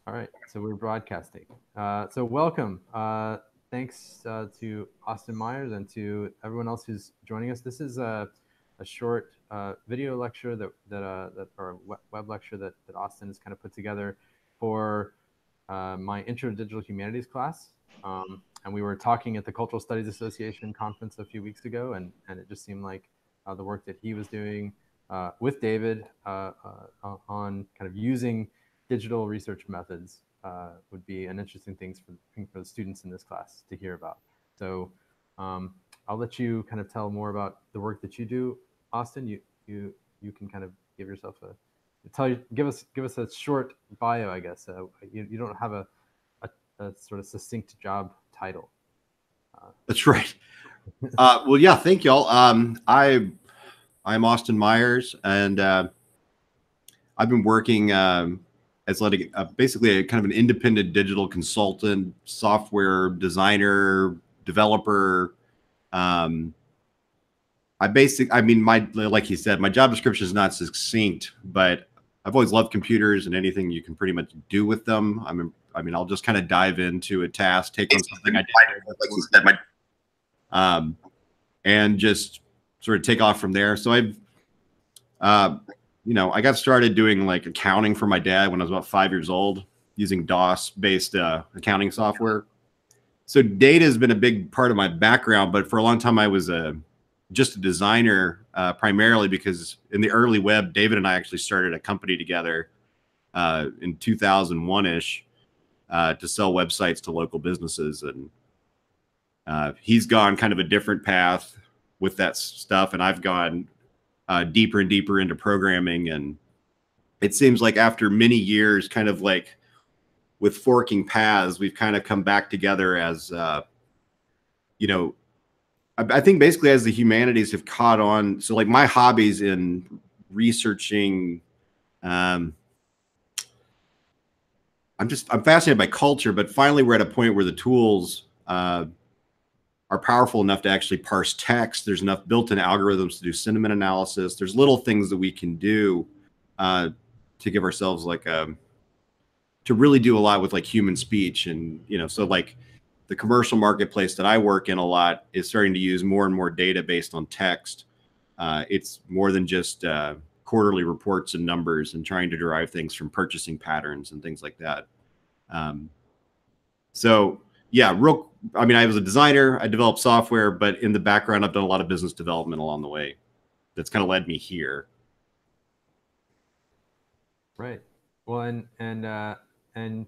All right, so we're broadcasting. So welcome. Thanks to Austin Meyers and to everyone else who's joining us. This is a short video lecture or web lecture that Austin has kind of put together for my Intro to Digital Humanities class. And we were talking at the Cultural Studies Association conference a few weeks ago, and it just seemed like the work that he was doing with David on kind of using digital research methods would be an interesting thing for the students in this class to hear about. So I'll let you kind of tell more about the work that you do, Austin. You can kind of give yourself give us a short bio, I guess. You don't have a sort of succinct job title. That's right. Well, yeah, thank y'all. I'm Austin Meyers, and I've been working as basically a kind of an independent digital consultant, software designer, developer. Like you said, my job description is not succinct, but I've always loved computers and anything you can pretty much do with them. I'll just kind of dive into a task, take on something I did, like you said, and just sort of take off from there. So I got started doing like accounting for my dad when I was about 5 years old, using DOS-based accounting software. So data has been a big part of my background, but for a long time I was just a designer, primarily because in the early web, David and I actually started a company together in 2001-ish to sell websites to local businesses. And he's gone kind of a different path with that stuff, and I've gone deeper and deeper into programming. And it seems like after many years, kind of like with forking paths, we've kind of come back together as, I think basically as the humanities have caught on. So like my hobbies in researching, I'm fascinated by culture, but finally we're at a point where the tools are powerful enough to actually parse text. There's enough built-in algorithms to do sentiment analysis. There's little things that we can do to give ourselves to really do a lot with like human speech. And, so like the commercial marketplace that I work in a lot is starting to use more and more data based on text. It's more than just quarterly reports and numbers and trying to derive things from purchasing patterns and things like that. I was a designer, I developed software, but in the background, I've done a lot of business development along the way. That's kind of led me here. Right. Well, and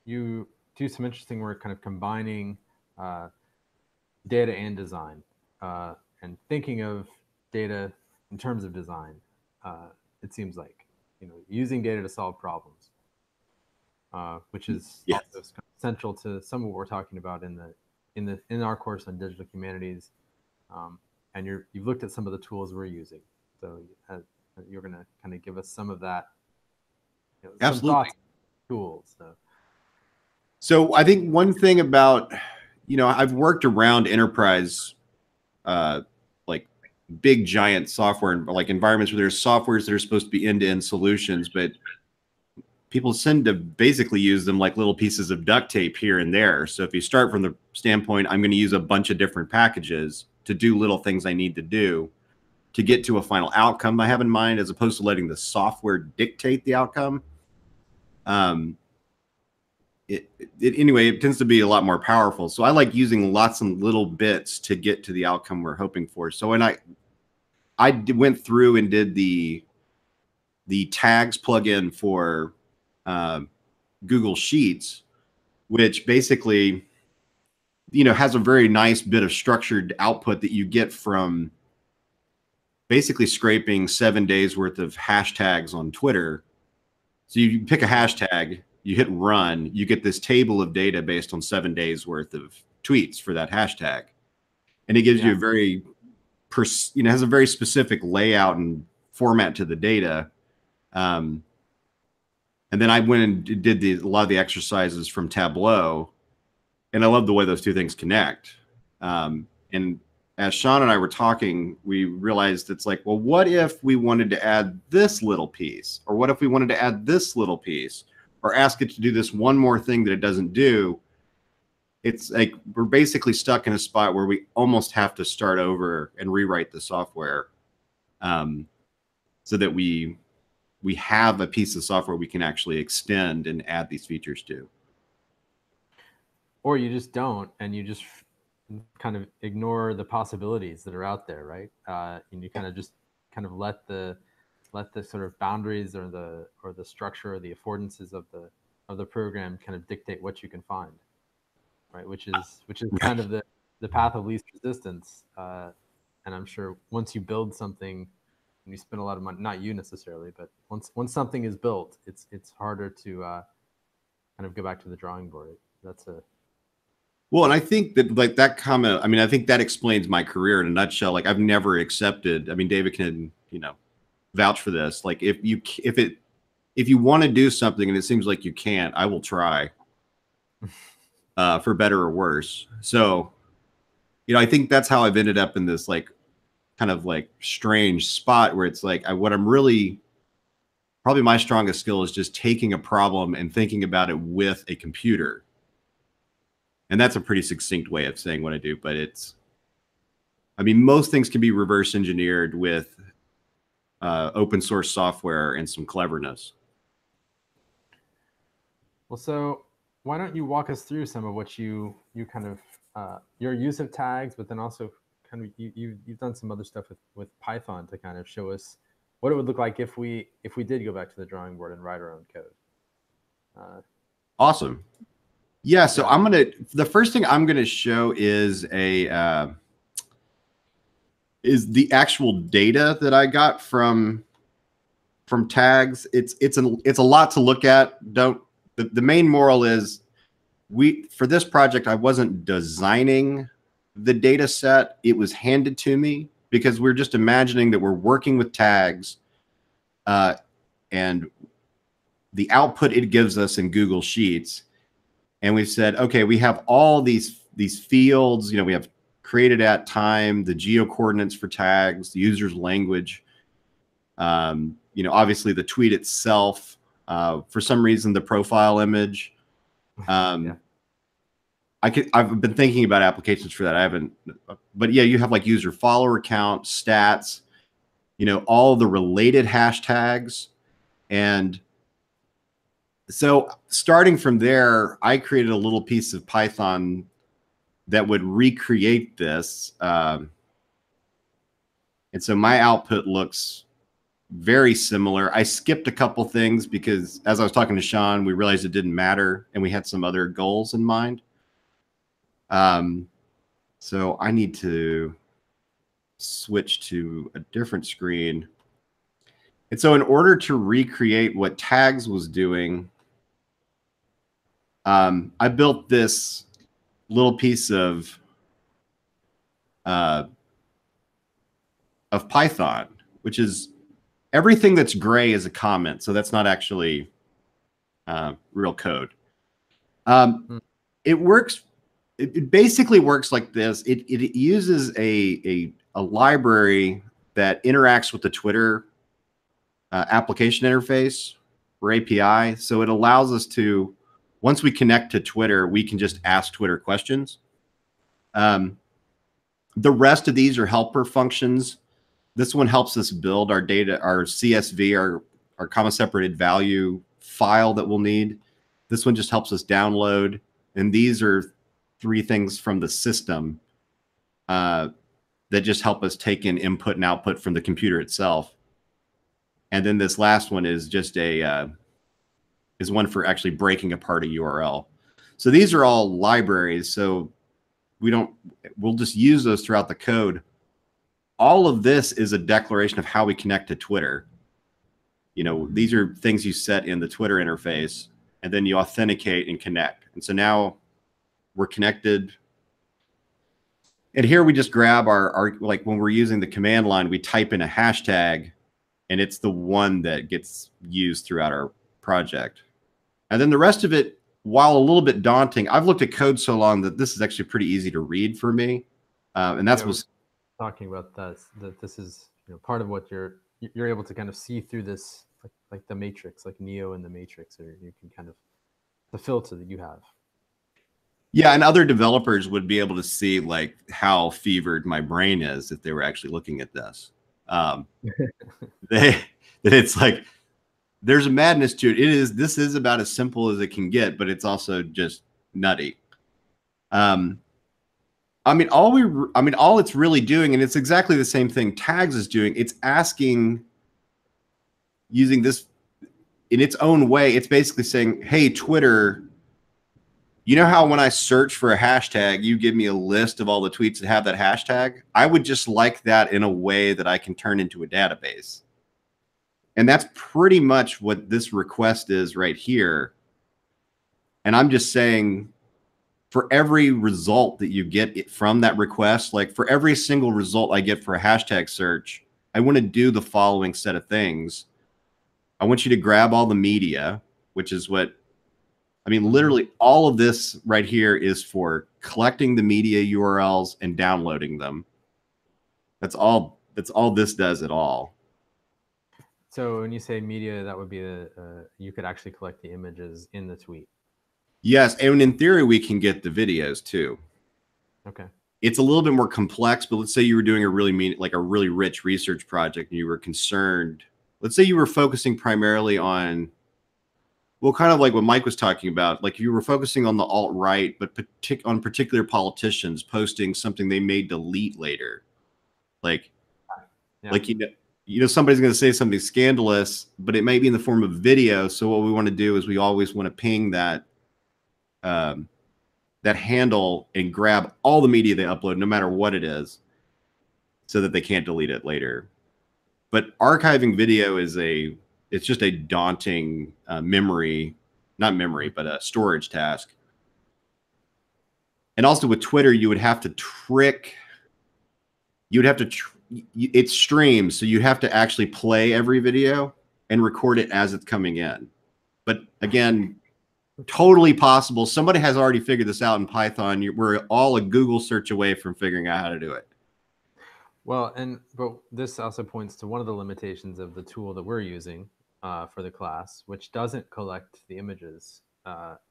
you do some interesting work kind of combining data and design and thinking of data in terms of design. It seems like, using data to solve problems, which is Yes. also kind of central to some of what we're talking about in our course on digital humanities. And you've looked at some of the tools we're using, so you're going to kind of give us some of that. Absolutely. Some thoughts, tools. So I think one thing about, I've worked around enterprise, like big giant software and like environments where there's softwares that are supposed to be end-to-end solutions, but people tend to basically use them like little pieces of duct tape here and there. So if you start from the standpoint, I'm going to use a bunch of different packages to do little things I need to do to get to a final outcome I have in mind, as opposed to letting the software dictate the outcome. Anyway, it tends to be a lot more powerful. So I like using lots of little bits to get to the outcome we're hoping for. So when I went through and did the tags plugin for Google Sheets, which basically, has a very nice bit of structured output that you get from basically scraping 7 days worth of hashtags on Twitter. So you pick a hashtag, you hit run, you get this table of data based on 7 days worth of tweets for that hashtag. And it gives you has a very specific layout and format to the data. And then I went and did a lot of the exercises from Tableau, and I love the way those two things connect. And as Sean and I were talking, we realized it's like, well, what if we wanted to add this little piece? Or what if we wanted to add this little piece? or ask it to do this one more thing that it doesn't do, it's like we're basically stuck in a spot where we almost have to start over and rewrite the software, so that we have a piece of software we can actually extend and add these features to. Or you just don't, and you just kind of ignore the possibilities that are out there, right? And you kind of let the sort of boundaries or the structure or the affordances of the program kind of dictate what you can find, right? Which is kind of the path of least resistance. And I'm sure once you build something and you spend a lot of money, not you necessarily, but once something is built, it's harder to kind of go back to the drawing board. That's a Well, and I think that like that comment, I mean, I think that explains my career in a nutshell. Like I've never accepted, I mean, David can, vouch for this. Like if you want to do something and it seems like you can't, I will try, for better or worse. So, I think that's how I've ended up in this like kind of like strange spot where it's like what I'm really probably my strongest skill is just taking a problem and thinking about it with a computer. And that's a pretty succinct way of saying what I do, but I mean, most things can be reverse engineered with open source software and some cleverness. Well, so why don't you walk us through some of what you kind of your use of tags, but then also kind of you've done some other stuff with Python to kind of show us what it would look like if we did go back to the drawing board and write our own code. Awesome. Yeah, so the first thing I'm gonna show is is the actual data that I got from tags. It's a lot to look at. The main moral is for this project, I wasn't designing the data set. It was handed to me because we're just imagining that we're working with tags, and the output it gives us in Google Sheets. And we've said, okay, we have all these fields, we have created at time, the geo coordinates for tags, the user's language, obviously the tweet itself, for some reason, the profile image. Yeah. I've been thinking about applications for that. I haven't, but yeah, you have like user follower count, stats, all the related hashtags. And so starting from there, I created a little piece of Python that would recreate this. And so my output looks very similar. I skipped a couple things because as I was talking to Sean, we realized it didn't matter and we had some other goals in mind. So I need to switch to a different screen. And so in order to recreate what tags was doing, I built this little piece of Python, which is everything that's gray is a comment. So that's not actually real code. It works. It basically works like this. It uses a library that interacts with the Twitter application interface or API. So it allows us to, once we connect to Twitter, we can just ask Twitter questions. The rest of these are helper functions. This one helps us build our data, our CSV, our comma separated value file that we'll need. This one just helps us download. And these are 3 things from the system that just help us take in input and output from the computer itself. And then this last one is just is one for actually breaking apart a URL. So these are all libraries. So we'll just use those throughout the code. All of this is a declaration of how we connect to Twitter. These are things you set in the Twitter interface, and then you authenticate and connect. And so now we're connected. And here we just grab our like when we're using the command line, we type in a hashtag, and it's the one that gets used throughout our project. And then the rest of it, while a little bit daunting, I've looked at code so long that this is actually pretty easy to read for me. And that's what's talking about that this is part of what you're able to kind of see through this like the Matrix, like Neo in the Matrix, or you can kind of the filter that you have. Yeah, and other developers would be able to see like how fevered my brain is if they were actually looking at this. They that it's like there's a madness to it. This is about as simple as it can get, but it's also just nutty. I mean, all it's really doing, and it's exactly the same thing Tags is doing. It's asking, using this in its own way. It's basically saying, "Hey, Twitter, you know how when I search for a hashtag, you give me a list of all the tweets that have that hashtag? I would just like that in a way that I can turn into a database." And that's pretty much what this request is right here. And I'm just saying, for every result that you get from that request, like for every single result I get for a hashtag search, I want to do the following set of things. I want you to grab all the media, which is what, I mean, literally all of this right here is for collecting the media URLs and downloading them. That's all this does at all. So when you say media, that would be you could actually collect the images in the tweet. Yes, and in theory, we can get the videos too. Okay. It's a little bit more complex, but let's say you were doing a really rich research project and you were concerned. Let's say you were focusing primarily on, well, kind of like what Mike was talking about, like you were focusing on the alt-right, but on particular politicians posting something they may delete later. Like, yeah. like somebody's going to say something scandalous, but it might be in the form of video. So what we want to do is we always want to ping that that handle and grab all the media they upload, no matter what it is, so that they can't delete it later. But archiving video it's just a daunting not memory, but a storage task. And also with Twitter, you would have to it streams, so you have to actually play every video and record it as it's coming in. But again, totally possible. Somebody has already figured this out in Python. We're all a Google search away from figuring out how to do it. Well, but this also points to one of the limitations of the tool that we're using for the class, which doesn't collect the images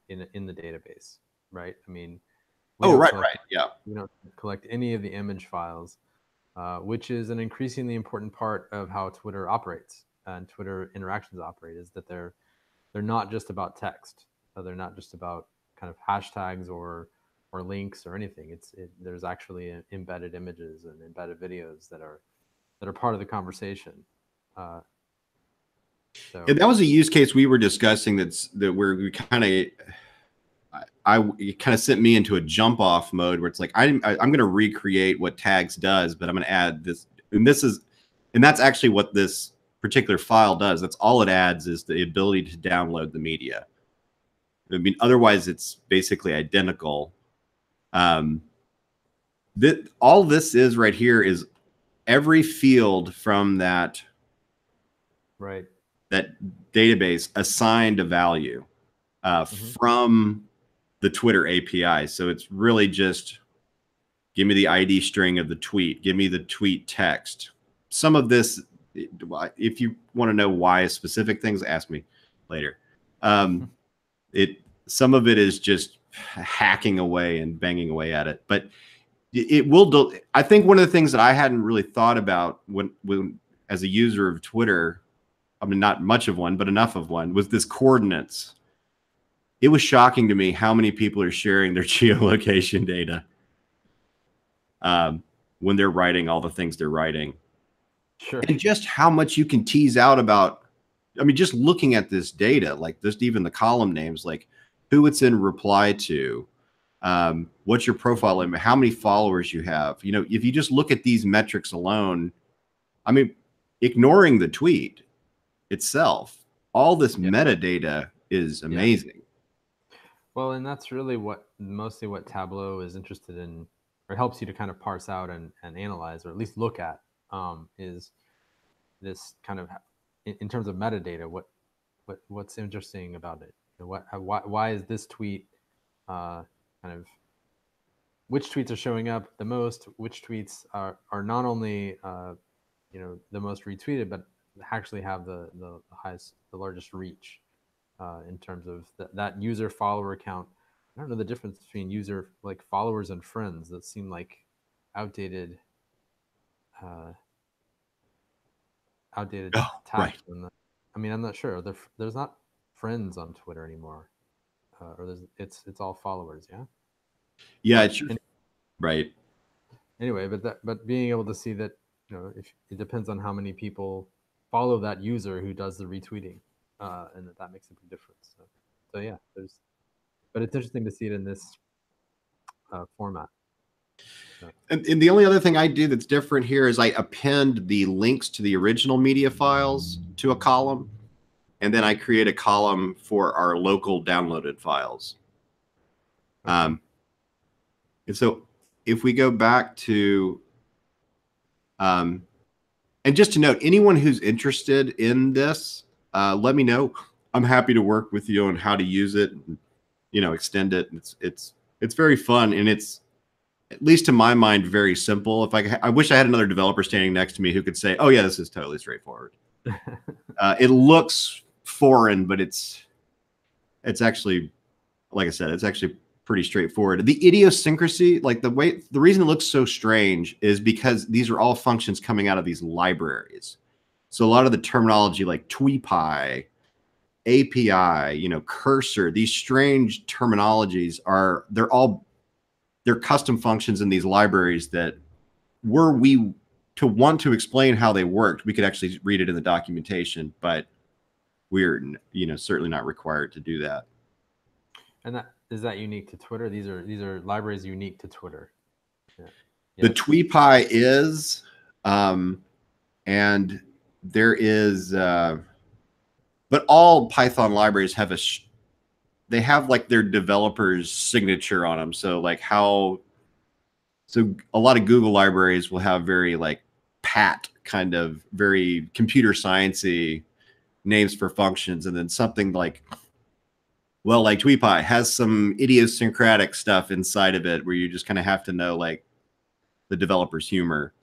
in the database, right? I mean, Right, yeah. We don't collect any of the image files, which is an increasingly important part of how Twitter operates and Twitter interactions operate. Is that they're not just about text. They're not just about kind of hashtags or links or anything. There's actually embedded images and embedded videos that are part of the conversation. And that was a use case we were discussing that where we kind of it kind of sent me into a jump off mode where it's like I'm going to recreate what Tags does, but I'm going to add this, and that's actually what this particular file does. That's all it adds, is the ability to download the media. I mean, otherwise it's basically identical. All this is right here is every field from that database assigned a value from the Twitter API. So it's really just give me the ID string of the tweet, give me the tweet text. Some of this, if you want to know why specific things, ask me later. Some of it is just hacking away and banging away at it, but it will. I think one of the things that I hadn't really thought about when as a user of Twitter, I mean, not much of one, but enough of one, was this coordinates. It was shocking to me how many people are sharing their geolocation data when they're writing all the things they're writing. Sure. And just how much you can tease out about, I mean, just looking at this data, like just even the column names, like who it's in reply to, what's your profile limit, how many followers you have. You know, if you just look at these metrics alone, I mean, ignoring the tweet itself, all this metadata is amazing. Well, and that's really mostly what Tableau is interested in, or helps you to kind of parse out and analyze, or at least look at, is this kind of, in terms of metadata, what's interesting about it? Why is this tweet kind of, which tweets are showing up the most? Which tweets are not only the most retweeted, but actually have the largest reach in terms of that user follower count. I don't know the difference between user like followers and friends. That seem like outdated uh, outdated Oh, right. tags. I mean, I'm not sure. There's not friends on Twitter anymore, or it's all followers. Yeah. Yeah, But it's right. anyway, but being able to see that, if it depends on how many people follow that user who does the retweeting, and that makes a big difference. So yeah, but it's interesting to see it in this format. And the only other thing I do that's different here is I append the links to the original media files to a column, and then I create a column for our local downloaded files. Okay. And so if we go back to, and just to note, anyone who's interested in this, let me know. I'm happy to work with you on how to use it, and, extend it. It's very fun, and it's, at least to my mind, very simple. I wish I had another developer standing next to me who could say, "Oh yeah, this is totally straightforward." It looks foreign, but it's actually, like I said, it's actually pretty straightforward. The idiosyncrasy, like the reason it looks so strange is because these are all functions coming out of these libraries. So a lot of the terminology like tweepie, API, cursor, these strange terminologies they're custom functions in these libraries that were we to want to explain how they worked, we could actually read it in the documentation, but we're certainly not required to do that. And is that unique to Twitter? These are libraries unique to Twitter. Yeah. The Yes? tweepie is, and there is, but all Python libraries have they have like their developer's signature on them. So so a lot of Google libraries will have very like pat kind of very computer sciencey names for functions, and then something like, well, like tweepie has some idiosyncratic stuff inside of it where you just kind of have to know like the developer's humor.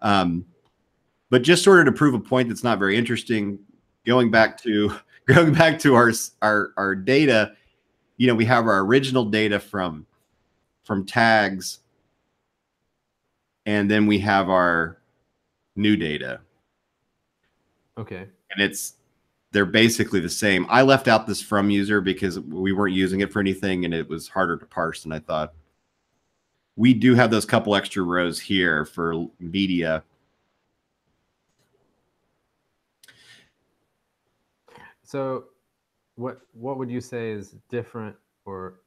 But just sort of to prove a point that's not very interesting, going back to our data, we have our original data from tags, and then we have our new data. Okay. And they're basically the same. I left out this from user because we weren't using it for anything and it was harder to parse than I thought. We do have those couple extra rows here for media. So what would you say is different, or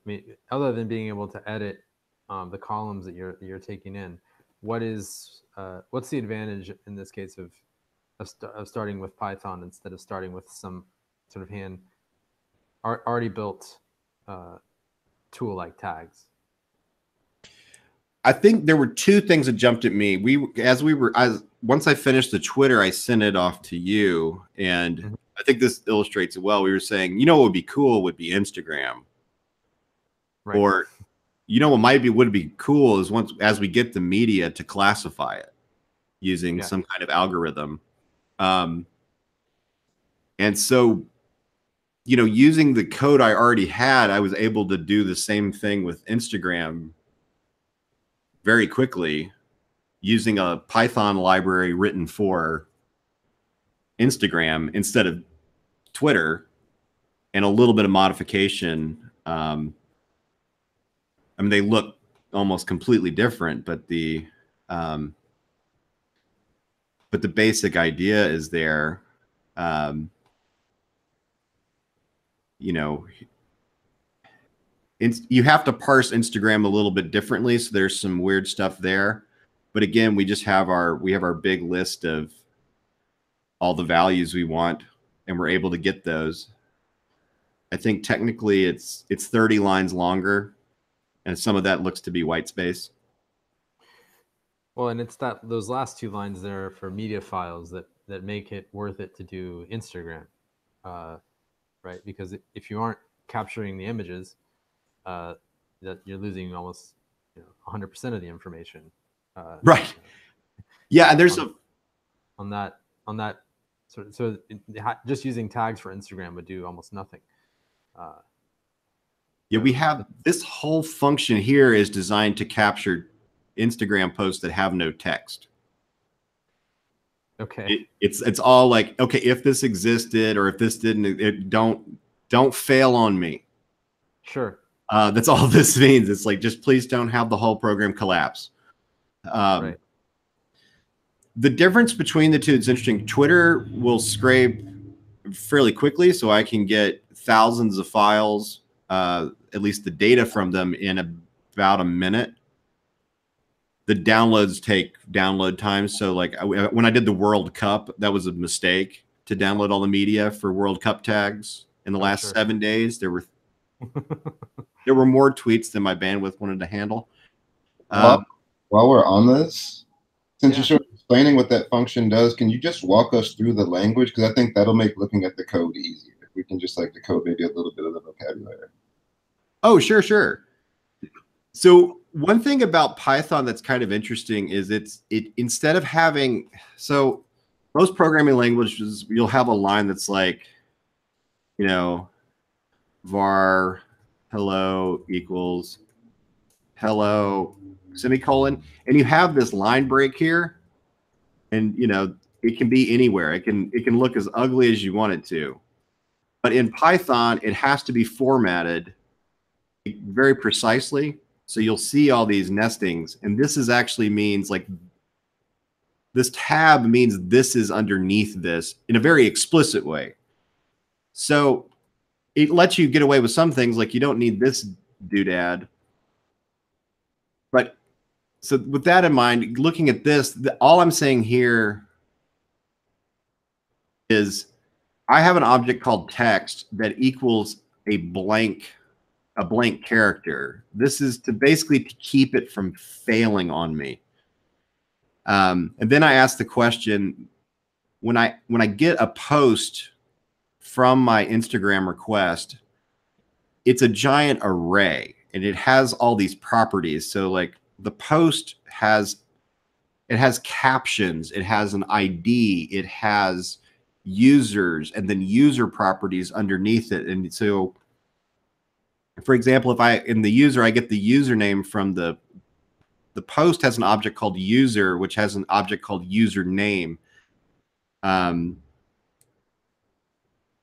other than being able to edit the columns that you're taking in? What's the advantage in this case of starting with Python instead of starting with some sort of already built tool like tags? I think there were two things that jumped at me. Once I finished the Twitter, I sent it off to you, and Mm-hmm. I think this illustrates it well. We were saying, what would be cool would be Instagram, Right. or what would be cool is as we get the media to classify it using some kind of algorithm, and so using the code I already had, I was able to do the same thing with Instagram very quickly using a Python library written for Instagram instead of Twitter, and a little bit of modification. I mean, they look almost completely different, but the basic idea is there. You have to parse Instagram a little bit differently, so there's some weird stuff there. But again, we have our big list of all the values we want, and we're able to get those. I think technically it's 30 lines longer, and some of that looks to be white space. Well, and it's those last two lines there for media files that make it worth it to do Instagram, right? Because if you aren't capturing the images, that you're losing almost 100% of the information. Right. Yeah, and there's on that just using tags for Instagram would do almost nothing. Yeah, we have this whole function here is designed to capture Instagram posts that have no text. Okay. It's all like, okay, if this existed or if this didn't, don't fail on me. Sure. That's all this means. It's like, just please don't have the whole program collapse. Right. The difference between the two is interesting. Twitter will scrape fairly quickly, so I can get thousands of files, at least the data from them, in about a minute. The downloads take download time. So like when I did the World Cup, that was a mistake to download all the media for World Cup tags in the last 7 days. There were more tweets than my bandwidth wanted to handle. While we're on this, since you're sort of explaining what that function does, can you just walk us through the language? Because I think that'll make looking at the code easier. If we can just like decode maybe a little bit of the vocabulary. Oh, sure. So one thing about Python that's kind of interesting is it instead of having, so most programming languages, you'll have a line that's like, you know, var hello equals hello semicolon, and you have this line break here, and you know it can be anywhere. It can look as ugly as you want it to, but in Python it has to be formatted very precisely. So you'll see all these nestings, and this is actually means like this tab means this is underneath this in a very explicit way. So it lets you get away with some things, like you don't need this doodad. But so with that in mind, looking at this, all I'm saying here is I have an object called text that equals a blank character. This is to basically to keep it from failing on me. And then I ask the question, when I get a post from my Instagram request, it's a giant array and it has all these properties. So like the post has captions, it has an ID, it has users, and then user properties underneath it. And so for example, if in the user, I get the username from the post has an object called user, which has an object called username. And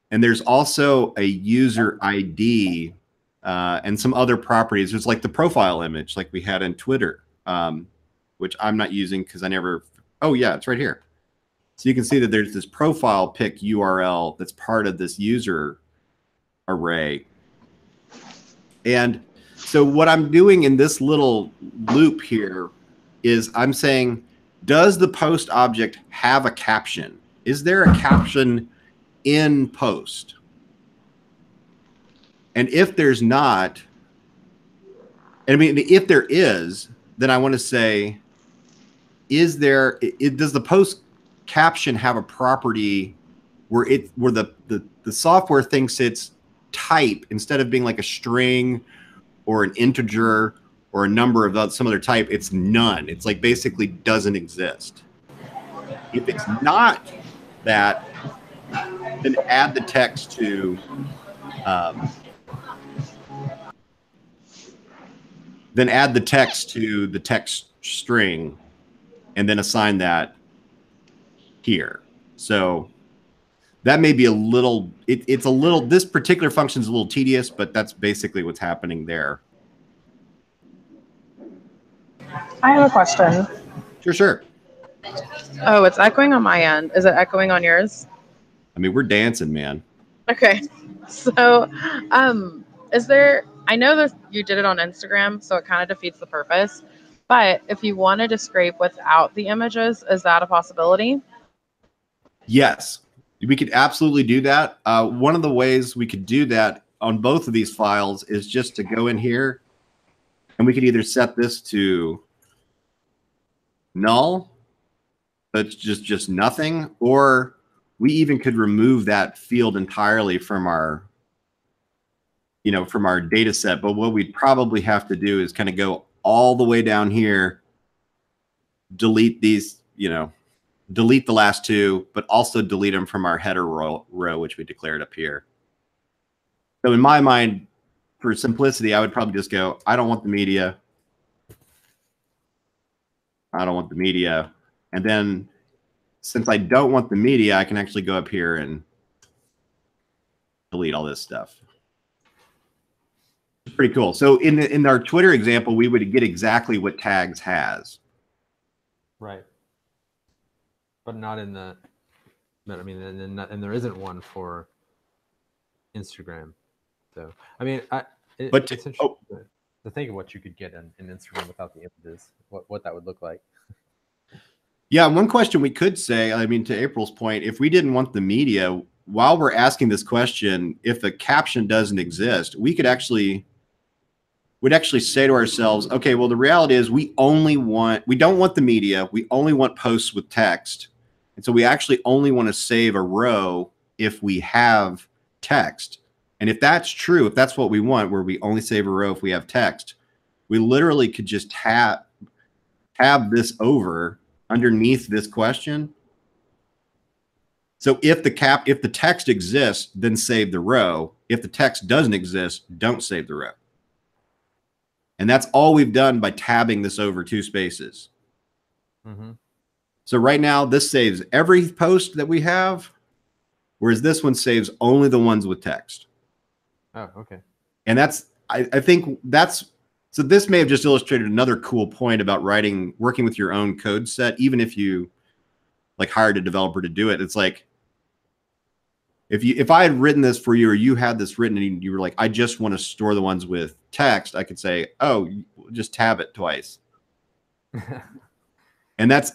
there's also a user ID and some other properties. There's like the profile image like we had in Twitter, which I'm not using because I never, oh yeah, it's right here. So you can see that there's this profile pic URL that's part of this user array. And so what I'm doing in this little loop here is I'm saying, does the post object have a caption? Is there a caption in post? And if there's not, I mean, if there is, then I want to say, does the post caption have a property where the software thinks it's type, instead of being like a string or an integer or a number of some other type, it's none. It's like basically doesn't exist. If it's not that, then add the text to the text string and then assign that here. So that may be a little, it's a little, this particular function is a little tedious, but that's basically what's happening there. I have a question. Sure. Oh, it's echoing on my end. Is it echoing on yours? I mean, we're dancing, man. Okay. So, is there, I know that you did it on Instagram, so it kind of defeats the purpose, but if you wanted to scrape without the images, is that a possibility? Yes, we could absolutely do that. One of the ways we could do that on both of these files is just to go in here and we could either set this to null, but just nothing, or we even could remove that field entirely from our, from our data set. But what we'd probably have to do is kind of go all the way down here, delete these, delete the last two, but also delete them from our header row, which we declared up here. So in my mind, for simplicity, I would probably just go, I don't want the media. I don't want the media. And then since I don't want the media, I can actually go up here and delete all this stuff. It's pretty cool. So in our Twitter example, we would get exactly what tags has. Right. But not in the, I mean, and there isn't one for Instagram. So, I mean, it's interesting to think of what you could get in Instagram without the images, what that would look like. Yeah, one question we could say, I mean, to April's point, if we didn't want the media, while we're asking this question, if the caption doesn't exist, we'd actually say to ourselves, okay, well, the reality is we don't want the media. We only want posts with text. And so we actually only want to save a row if we have text. And if that's true, if that's what we want, where we only save a row if we have text, we literally could just tab this over underneath this question. So if the text exists, then save the row. If the text doesn't exist, don't save the row. And that's all we've done by tabbing this over 2 spaces. Mm-hmm. So right now, this saves every post that we have, whereas this one saves only the ones with text. Oh, okay. And I think so this may have just illustrated another cool point about working with your own code set, even if you like hired a developer to do it. It's like, if I had written this for you, or you had this written and you were like, I just want to store the ones with text, I could say, oh, just tab it twice. And that's,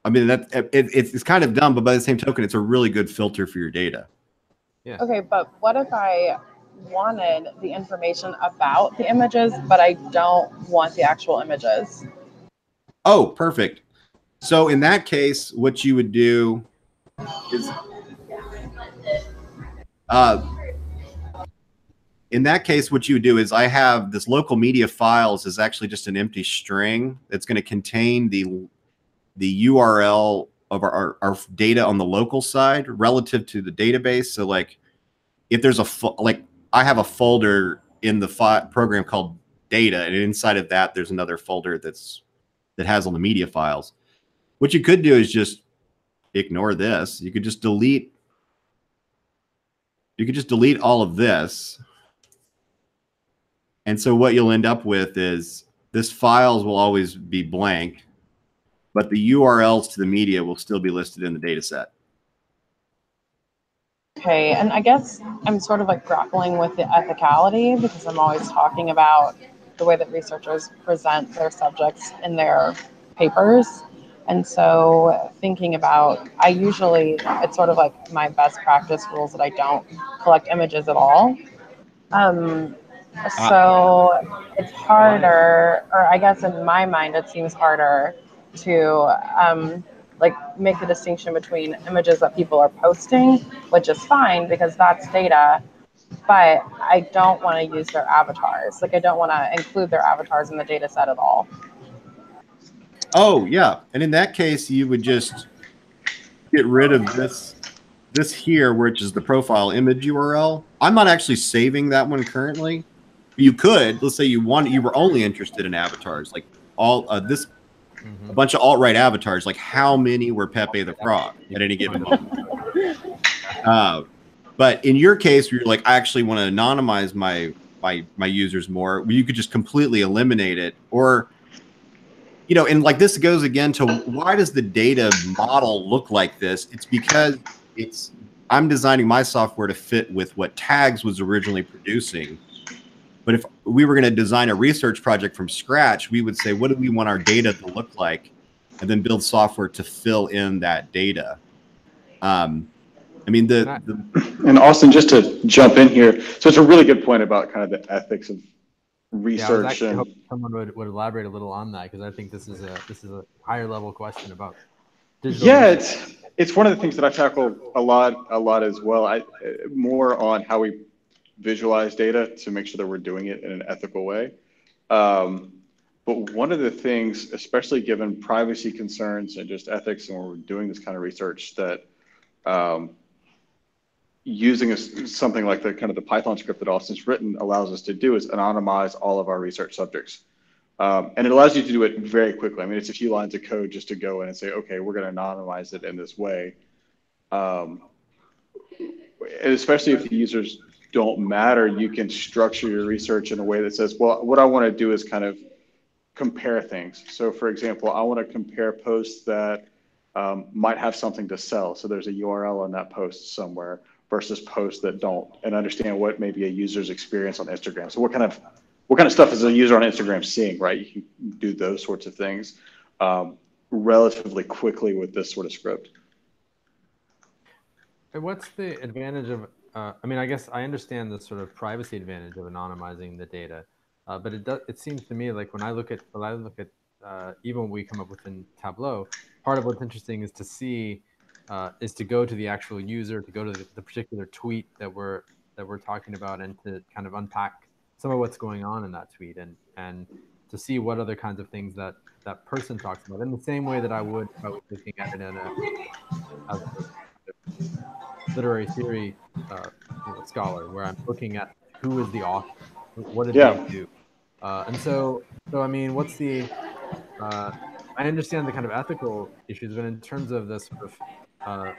I mean, it's kind of dumb, but by the same token, it's a really good filter for your data. Yeah. Okay, but what if I wanted the information about the images, but I don't want the actual images? Oh, perfect. So in that case, what you would do is, I have this local media files is actually just an empty string that's going to contain the URL of our data on the local side relative to the database. So like if there's I have a folder in the program called data, and inside of that, there's another folder that has all the media files. What you could do is just ignore this. You could just delete all of this. And so what you'll end up with is this files will always be blank, but the URLs to the media will still be listed in the data set. Okay, and I guess I'm sort of like grappling with the ethicality, because I'm always talking about the way that researchers present their subjects in their papers. And so thinking about, it's sort of like my best practice rules that I don't collect images at all. So it's harder, or I guess in my mind, it seems harder to like make the distinction between images that people are posting, which is fine because that's data, but I don't want to use their avatars. Like I don't want to include their avatars in the data set at all. Oh yeah, and in that case, you would just get rid of this here, which is the profile image URL. I'm not actually saving that one currently. You could, let's say you were only interested in avatars, like all this. A bunch of alt-right avatars, like how many were Pepe the Frog at any given moment? But in your case, where you're like, I actually want to anonymize my users more, you could just completely eliminate it. Or, you know, and like this goes again to why does the data model look like this? It's because I'm designing my software to fit with what tags was originally producing. But if we were going to design a research project from scratch, we would say, what do we want our data to look like? And then build software to fill in that data. I mean, and Austin, just to jump in here. So it's a really good point about kind of the ethics of research. Yeah, I hope someone would elaborate a little on that, because I think this is a higher level question about digital. Yeah, it's one of the things that I tackle a lot as well. More on how we visualize data to make sure that we're doing it in an ethical way. But one of the things, especially given privacy concerns and just ethics, and when we're doing this kind of research, that using something like the kind of the Python script that Austin's written allows us to do is anonymize all of our research subjects. And it allows you to do it very quickly. I mean, it's a few lines of code just to go in and say, okay, we're going to anonymize it in this way. And especially if the users don't matter, you can structure your research in a way that says, well, what I want to do is kind of compare things. So for example, I want to compare posts that might have something to sell. So there's a URL on that post somewhere versus posts that don't, and understand what maybe a user's experience on Instagram. So what kind of stuff is a user on Instagram seeing, right? You can do those sorts of things relatively quickly with this sort of script. And what's the advantage of, I mean, I guess I understand the sort of privacy advantage of anonymizing the data, but it seems to me like when I look at even when we come up within Tableau, part of what's interesting is to see, is to go to the actual user, to go to the particular tweet that we're talking about, and to kind of unpack some of what's going on in that tweet, and to see what other kinds of things that person talks about, in the same way that I would if I was looking at it as a literary theory scholar, where I'm looking at who is the author, what did they do, and so I mean, what's the I understand the kind of ethical issues, but in terms of the sort of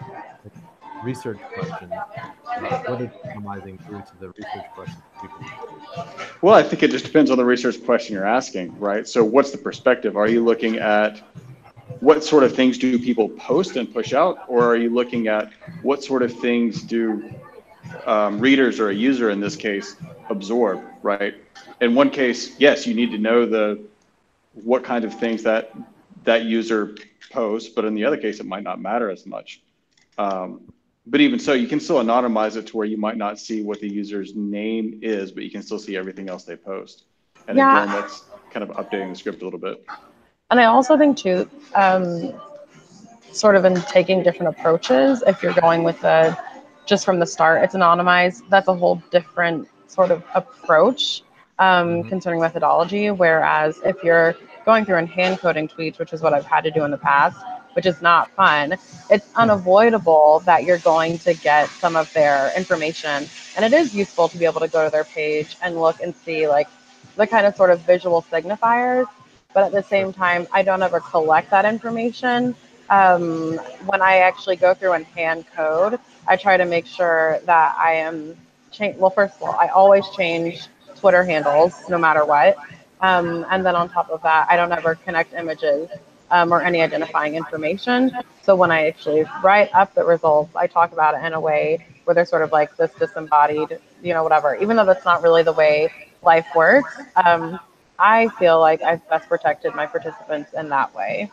research questions, what is anonymizing do to the research questions people have? Well, I think it just depends on the research question you're asking, right? So what's the perspective? Are you looking at what sort of things do people post and push out, or are you looking at what sort of things do readers, or a user in this case, absorb, right? In one case, yes, you need to know what kind of things that user posts, but in the other case, it might not matter as much. But even so, you can still anonymize it to where you might not see what the user's name is, but you can still see everything else they post. And again, that's kind of updating the script a little bit. And I also think too, sort of in taking different approaches, if you're going with just from the start, it's anonymized, that's a whole different sort of approach concerning methodology. Whereas if you're going through and hand coding tweets, which is what I've had to do in the past, which is not fun, it's unavoidable that you're going to get some of their information. And it is useful to be able to go to their page and look and see like the kind of sort of visual signifiers. But at the same time, I don't ever collect that information. When I actually go through and hand code, I try to make sure that I am well, first of all, I always change Twitter handles no matter what. And then on top of that, I don't ever connect images or any identifying information. So when I actually write up the results, I talk about it in a way where they're sort of like this disembodied, whatever, even though that's not really the way life works. I feel like I've best protected my participants in that way.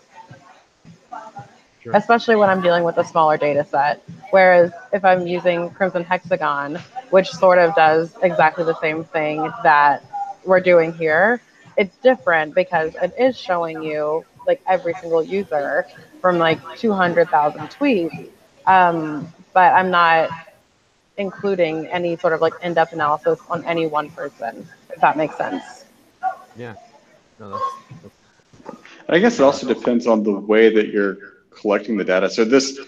Sure. Especially when I'm dealing with a smaller data set. Whereas if I'm using Crimson Hexagon, which sort of does exactly the same thing that we're doing here, it's different because it is showing you like every single user from like 200,000 tweets. But I'm not including any sort of like in-depth analysis on any one person, if that makes sense. Yeah. No, that's I guess it also depends on the way that you're collecting the data. So this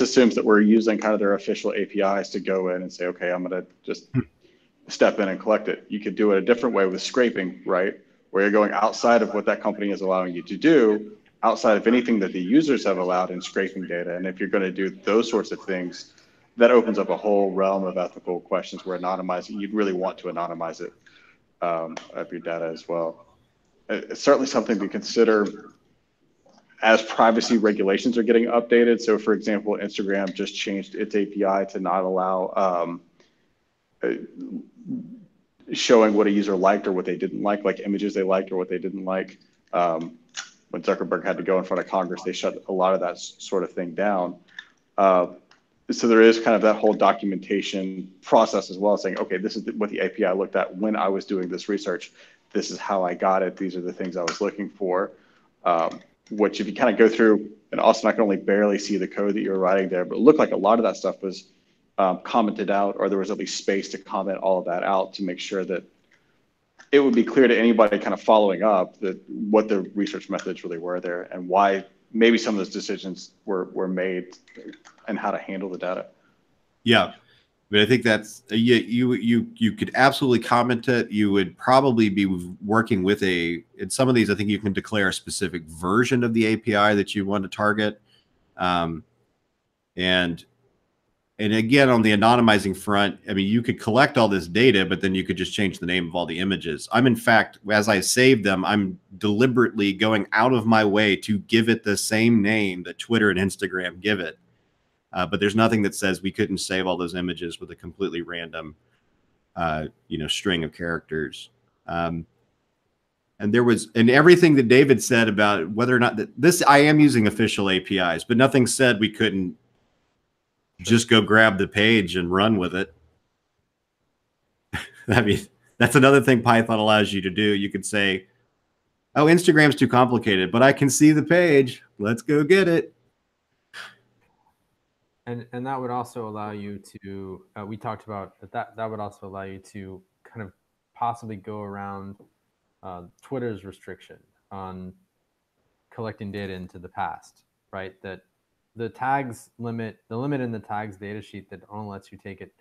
assumes that we're using kind of their official APIs to go in and say, okay, I'm going to just step in and collect it. You could do it a different way with scraping, right? Where you're going outside of what that company is allowing you to do, outside of anything that the users have allowed in scraping data. And if you're going to do those sorts of things, that opens up a whole realm of ethical questions where anonymizing, you'd really want to anonymize it of your data as well. It's certainly something to consider as privacy regulations are getting updated. So for example, Instagram just changed its API to not allow showing what a user liked or what they didn't like images they liked or what they didn't like. When Zuckerberg had to go in front of Congress, they shut a lot of that sort of thing down. So there is kind of that whole documentation process as well, saying, okay, this is what the API looked at when I was doing this research. This is how I got it. These are the things I was looking for. Which if you kind of go through, and Austin, I can only barely see the code that you were writing there, but it looked like a lot of that stuff was commented out, or there was at least space to comment all of that out to make sure that it would be clear to anybody kind of following up that what the research methods really were there and why maybe some of those decisions were made and how to handle the data. Yeah. But I think that's you could absolutely comment it. You would probably be working with in some of these. I think you can declare a specific version of the API that you want to target, and again on the anonymizing front, I mean you could collect all this data, but then you could just change the name of all the images. I'm in fact, as I save them, I'm deliberately going out of my way to give it the same name that Twitter and Instagram give it. But there's nothing that says we couldn't save all those images with a completely random, string of characters. And everything that David said about whether or not I am using official APIs, but nothing said we couldn't just go grab the page and run with it. I mean, that's another thing Python allows you to do. You could say, oh, Instagram's too complicated, but I can see the page. Let's go get it. And that would also allow you to, we talked about that would also allow you to kind of possibly go around Twitter's restriction on collecting data into the past, right? That the limit in the tags data sheet that only lets you take it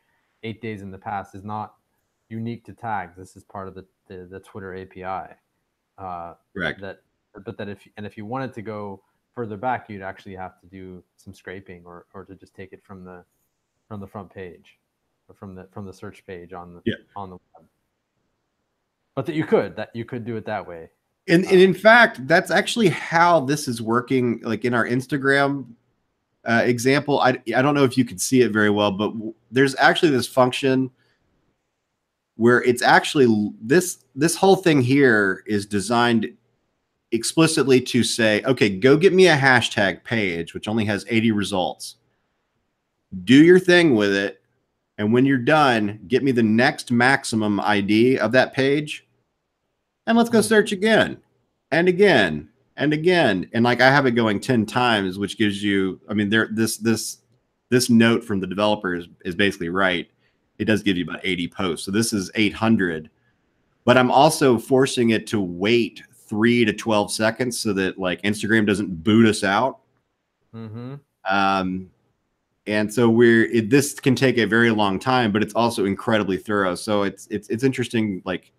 8 days in the past is not unique to tags. This is part of the Twitter API. Correct. But if you wanted to go further back, you'd actually have to do some scraping or to just take it from the front page or from the search page on the web. But that you could do it that way. And in fact, that's actually how this is working. Like in our Instagram example, I don't know if you could see it very well, but there's actually this function where it's actually this whole thing here is designed explicitly to say, okay, go get me a hashtag page, which only has 80 results. Do your thing with it. And when you're done, get me the next maximum ID of that page. And let's go search again and again and again. And like I have it going 10 times, which gives you, I mean, this note from the developer is basically right. It does give you about 80 posts. So this is 800, but I'm also forcing it to wait 3 to 12 seconds so that like Instagram doesn't boot us out. Mm-hmm. And so this can take a very long time, but it's also incredibly thorough. So it's interesting, like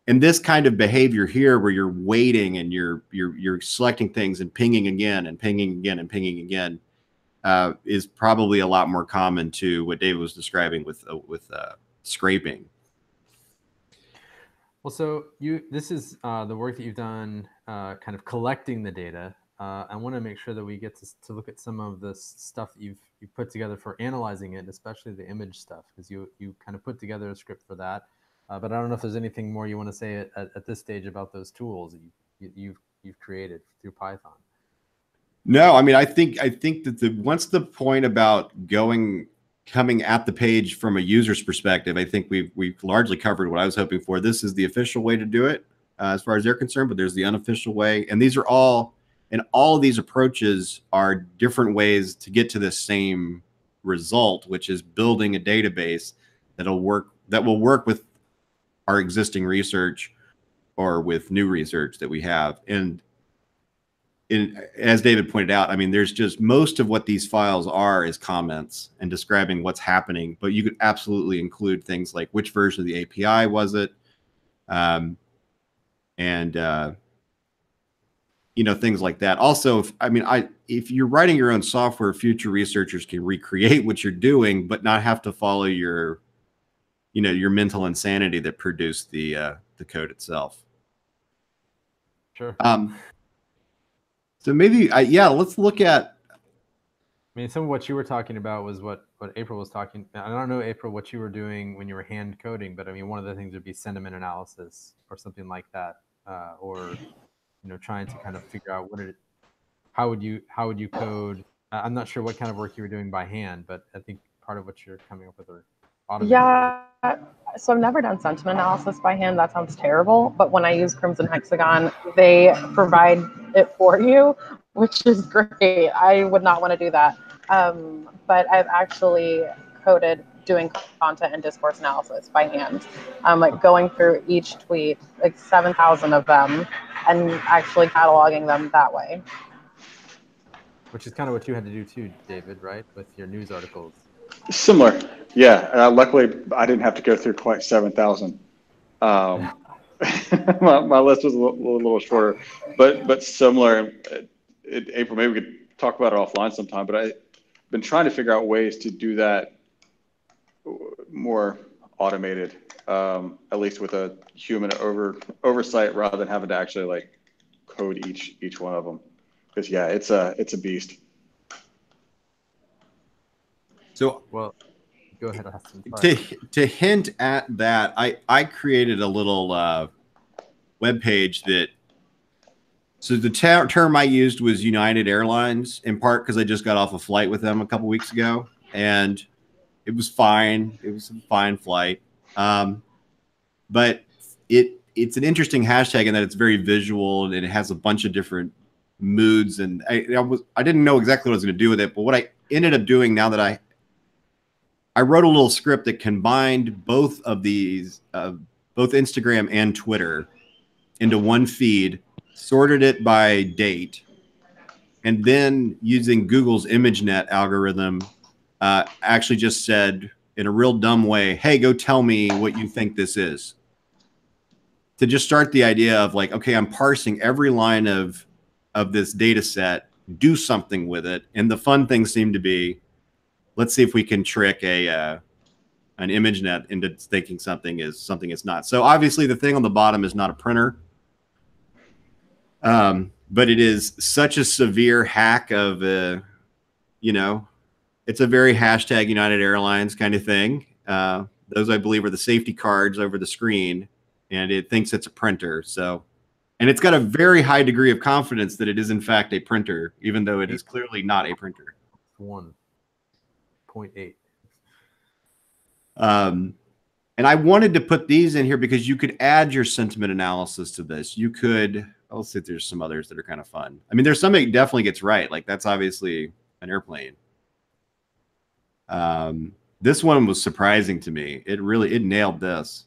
in this kind of behavior here, where you're waiting and you're selecting things and pinging again and pinging again and pinging again, is probably a lot more common to what David was describing with scraping. Well, so this is the work that you've done, kind of collecting the data. I want to make sure that we get to look at some of the stuff that you've put together for analyzing it, especially the image stuff, because you kind of put together a script for that. But I don't know if there's anything more you want to say at this stage about those tools that you've created through Python. No, I mean, I think that once the point about coming at the page from a user's perspective, I think we've largely covered what I was hoping for. This is the official way to do it as far as they're concerned, but there's the unofficial way. And these are all of these approaches are different ways to get to the same result, which is building a database that will work with our existing research or with new research that we have. And as David pointed out, I mean, there's just most of what these files are is comments and describing what's happening, but you could absolutely include things like which version of the API was it, things like that. Also, if you're writing your own software, future researchers can recreate what you're doing, but not have to follow your mental insanity that produced the code itself. Sure. So maybe, let's look at. I mean, some of what you were talking about was what April was talking. I don't know, April, what you were doing when you were hand coding, but I mean, one of the things would be sentiment analysis or something like that, or trying to kind of figure out how would you code. I'm not sure what kind of work you were doing by hand, but I think part of what you're coming up with are automated. Yeah. So I've never done sentiment analysis by hand. That sounds terrible. But when I use Crimson Hexagon, they provide it for you, which is great. I would not want to do that. But I've actually coded doing content and discourse analysis by hand, like going through each tweet, like 7,000 of them, and actually cataloging them that way. Which is kind of what you had to do too, David, right? With your news articles. Similar, yeah. Luckily, I didn't have to go through quite 7,000. My list was a little shorter, but similar. April, maybe we could talk about it offline sometime. But I've been trying to figure out ways to do that more automated, at least with a human oversight, rather than having to actually like code each one of them. Because yeah, it's a beast. So, well, go ahead, Austin. To hint at that, I created a little web page that. So the term I used was United Airlines, in part because I just got off a flight with them a couple weeks ago, and it was fine. It was a fine flight, but it's an interesting hashtag in that it's very visual and it has a bunch of different moods. And I didn't know exactly what I was going to do with it, but what I ended up doing now that I wrote a little script that combined both of these, both Instagram and Twitter, into one feed, sorted it by date, and then using Google's ImageNet algorithm, actually just said in a real dumb way, hey, go tell me what you think this is. To just start the idea of like, okay, I'm parsing every line of this data set, do something with it. And the fun thing seemed to be, let's see if we can trick an ImageNet into thinking something is not. So obviously the thing on the bottom is not a printer. But it is such a severe hack of, it's a very hashtag United Airlines kind of thing. Those, I believe, are the safety cards over the screen, and it thinks it's a printer. So, and it's got a very high degree of confidence that it is in fact a printer, even though it is clearly not a printer. 1.8. And I wanted to put these in here because you could add your sentiment analysis to this. You could, I'll see if there's some others that are kind of fun. I mean, there's some that definitely gets right. Like that's obviously an airplane. This one was surprising to me. It nailed this.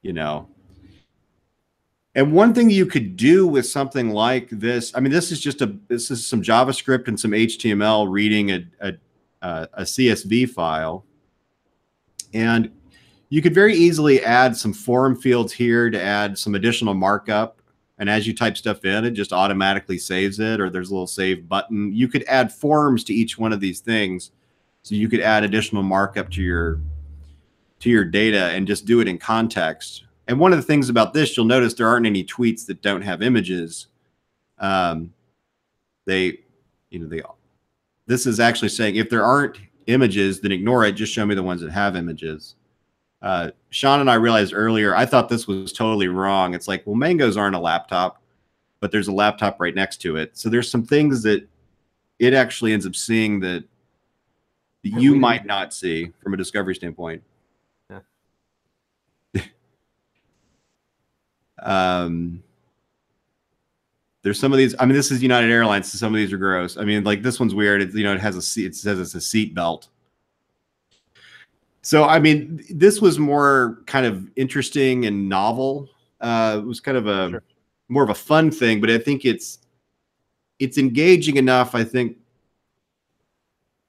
And one thing you could do with something like this, I mean, this is some JavaScript and some HTML reading a CSV file. And you could very easily add some form fields here to add some additional markup. And as you type stuff in, it just automatically saves it, or there's a little save button. You could add forms to each one of these things. So you could add additional markup to your data and just do it in context. And one of the things about this, you'll notice there aren't any tweets that don't have images. This is actually saying if there aren't images, then ignore it. Just show me the ones that have images. Sean and I realized earlier, I thought this was totally wrong. It's like, well, mangoes aren't a laptop, but there's a laptop right next to it. So there's some things that it actually ends up seeing that you might not see from a discovery standpoint. There's some of these. I mean, this is United Airlines, so some of these are gross. I mean, like this one's weird. It has a seat. It says it's a seat belt. So, I mean, this was more kind of interesting and novel. It was kind of more of a fun thing, but I think it's engaging enough, I think,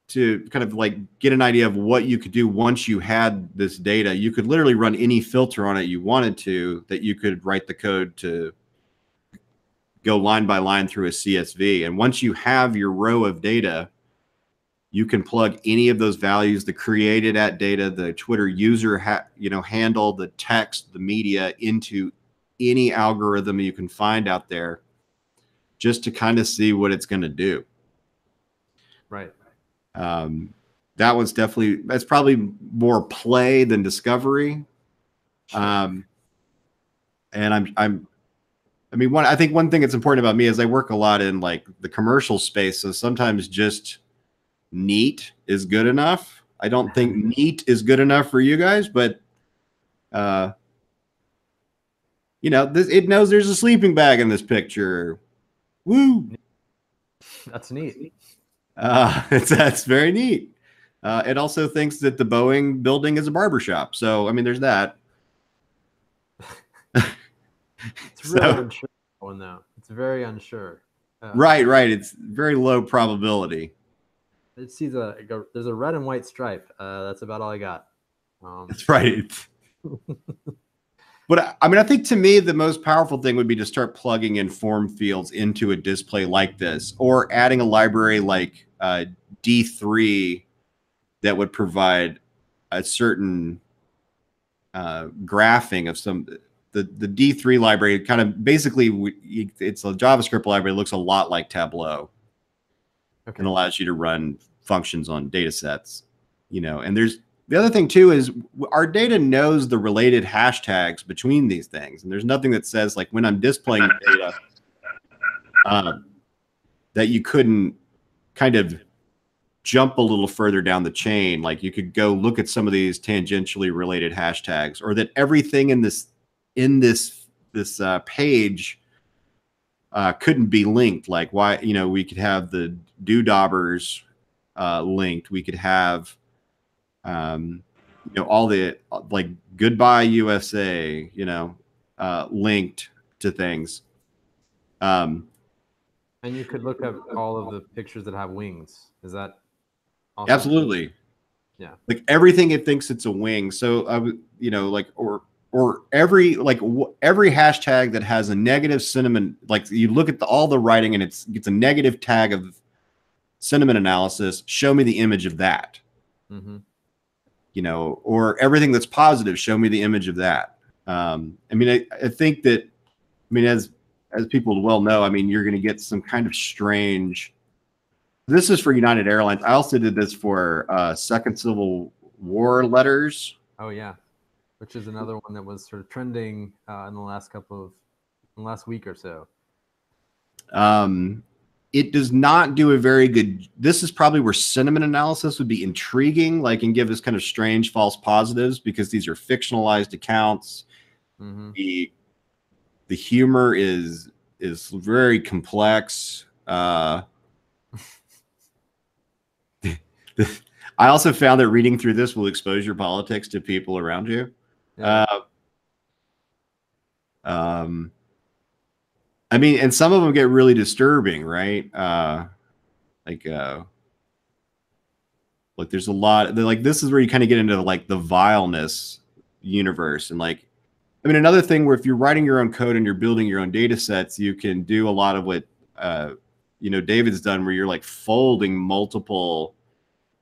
to kind of like get an idea of what you could do once you had this data. You could literally run any filter on it you wanted to, that you could write the code to go line by line through a CSV. And once you have your row of data, you can plug any of those values, the created at data, the Twitter user handle, the text, the media, into any algorithm you can find out there, just to kind of see what it's going to do. Right. That's probably more play than discovery. And I think one thing that's important about me is I work a lot in like the commercial space. So sometimes just neat is good enough. I don't think neat is good enough for you guys, but it knows there's a sleeping bag in this picture. Woo! That's neat. That's very neat. It also thinks that the Boeing building is a barbershop. So, I mean, there's that. It's really unsure one though. It's very unsure. Right. It's very low probability. It sees there's a red and white stripe. That's about all I got. That's right. But I mean, I think to me, the most powerful thing would be to start plugging in form fields into a display like this, or adding a library like D3 that would provide a certain graphing of some. The D3 library kind of basically, it's a JavaScript library that looks a lot like Tableau, and allows you to run functions on data sets, and there's the other thing too is our data knows the related hashtags between these things. And there's nothing that says like when I'm displaying data that you couldn't kind of jump a little further down the chain. Like you could go look at some of these tangentially related hashtags, or that everything in this page couldn't be linked. Like why, we could have the doodabbers linked. We could have all the like goodbye USA, linked to things. And you could look up all of the pictures that have wings. Is that awesome? Absolutely? Yeah. Like everything it thinks it's a wing. So like or every hashtag that has a negative sentiment, like you look at all the writing and it gets a negative tag of sentiment analysis. Show me the image of that. Mm-hmm. Or everything that's positive, show me the image of that. I mean, I think that, as people well know, you're going to get some kind of strange. This is for United Airlines. I also did this for Second Civil War letters. Oh yeah, which is another one that was sort of trending in the last week or so. It does not do a very good. This is probably where sentiment analysis would be intriguing, like, and give us kind of strange false positives, because these are fictionalized accounts. Mm-hmm. The humor is very complex. I also found that reading through this will expose your politics to people around you. Yeah. And some of them get really disturbing, right? Like there's a lot. Like this is where you kind of get into like the vileness universe, and like, another thing where if you're writing your own code and you're building your own data sets, you can do a lot of what David's done, where you're like folding multiple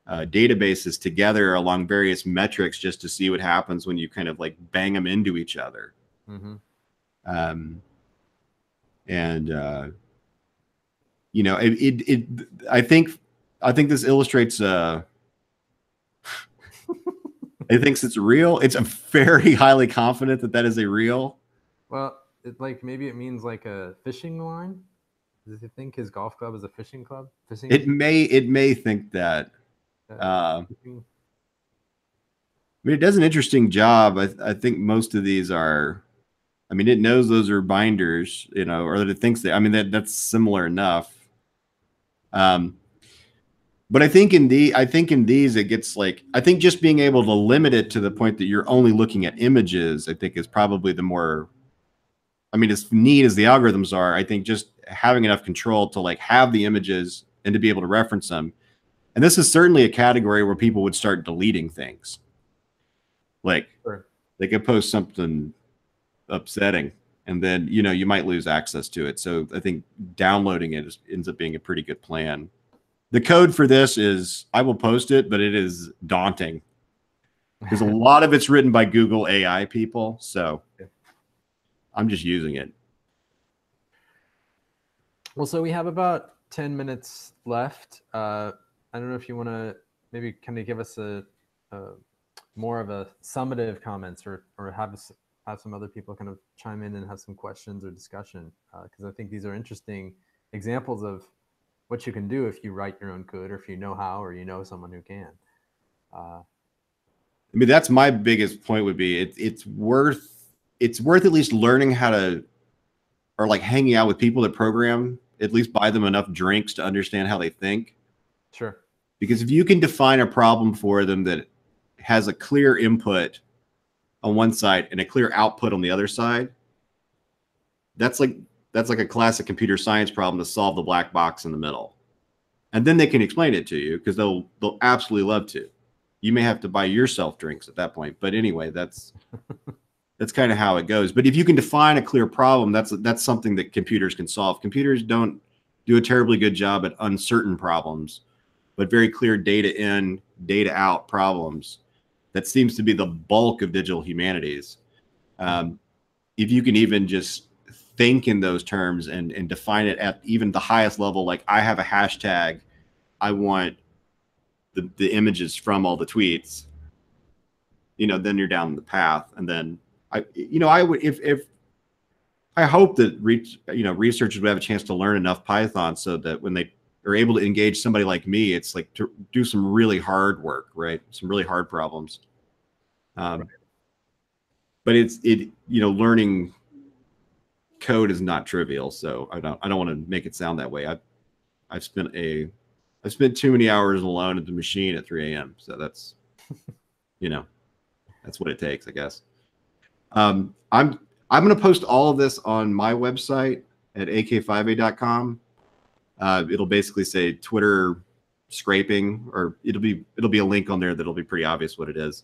databases together along various metrics just to see what happens when you kind of like bang them into each other. Mm-hmm. I think this illustrates it thinks it's real. It's a very highly confident that is a real. Well, maybe it means like a fishing line. Does it think his golf club is a fishing club? It may think that. It does an interesting job. I think most of these are. It knows those are binders, or that it thinks that. That's similar enough. But I think in these, it gets like, I think just being able to limit it to the point that you're only looking at images, I think is probably the more, as neat as the algorithms are, I think just having enough control to like have the images and to be able to reference them. And this is certainly a category where people would start deleting things. Like sure. They could post something upsetting, and then, you might lose access to it. So I think downloading it ends up being a pretty good plan. The code for this is, I will post it, but it is daunting because a lot of it's written by Google AI people. So I'm just using it. Well, so we have about 10 minutes left. I don't know if you want to maybe kind of give us a more of a summative comments, or have some other people kind of chime in and have some questions or discussion, because I think these are interesting examples of what you can do if you write your own code, or if you know how, or someone who can. That's my biggest point would be it's worth at least learning how to, or like hanging out with people that program, at least buy them enough drinks to understand how they think. Sure. Because if you can define a problem for them that has a clear input on one side and a clear output on the other side, that's like a classic computer science problem to solve the black box in the middle. And then they can explain it to you because they'll absolutely love to. You may have to buy yourself drinks at that point. But anyway, that's kind of how it goes. But if you can define a clear problem, that's something that computers can solve. Computers don't do a terribly good job at uncertain problems, but very clear data in, data out problems. That seems to be the bulk of digital humanities. If you can even just think in those terms and define it at even the highest level, like I have a hashtag, I want the images from all the tweets, then you're down the path. And then I would, if I hope that researchers would have a chance to learn enough Python so that when they are able to engage somebody like me, it's like to do some really hard work, right? Some really hard problems. But learning code is not trivial. So I don't want to make it sound that way. I've spent too many hours alone at the machine at 3 a.m. So that's, that's what it takes, I guess. I'm going to post all of this on my website at ak5a.com. It'll basically say Twitter scraping, or it'll be a link on there that'll be pretty obvious what it is.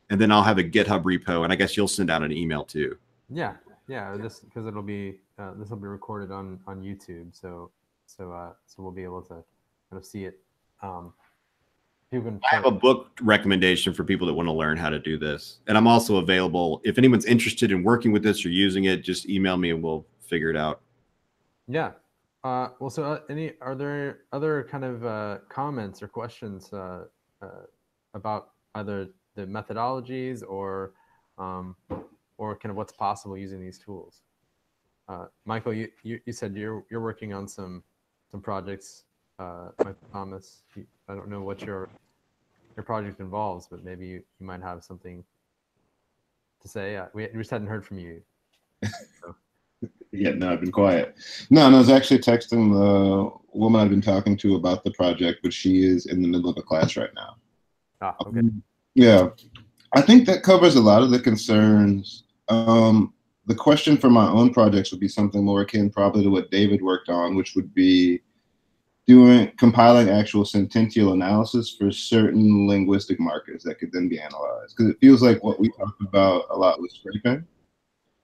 And then I'll have a GitHub repo, and I guess you'll send out an email too. Yeah. Just because it'll be this will be recorded on YouTube, so we'll be able to kind of see it. I have a book recommendation for people that want to learn how to do this, and I'm also available if anyone's interested in working with this or using it. Just email me and we'll figure it out. Yeah. Well, so are there other kind of comments or questions about either the methodologies or kind of what's possible using these tools? Michael, you said you're working on some projects. Michael Thomas, I don't know what your project involves, but maybe you might have something to say. We just hadn't heard from you. So. Yeah, no, I've been quiet. No, I was actually texting the woman I've been talking to about the project, but she is in the middle of a class right now. Okay. Yeah, I think that covers a lot of the concerns. The question for my own projects would be something more akin probably to what David worked on, which would be compiling actual sentential analysis for certain linguistic markers that could then be analyzed. Because it feels like what we talked about a lot was scraping.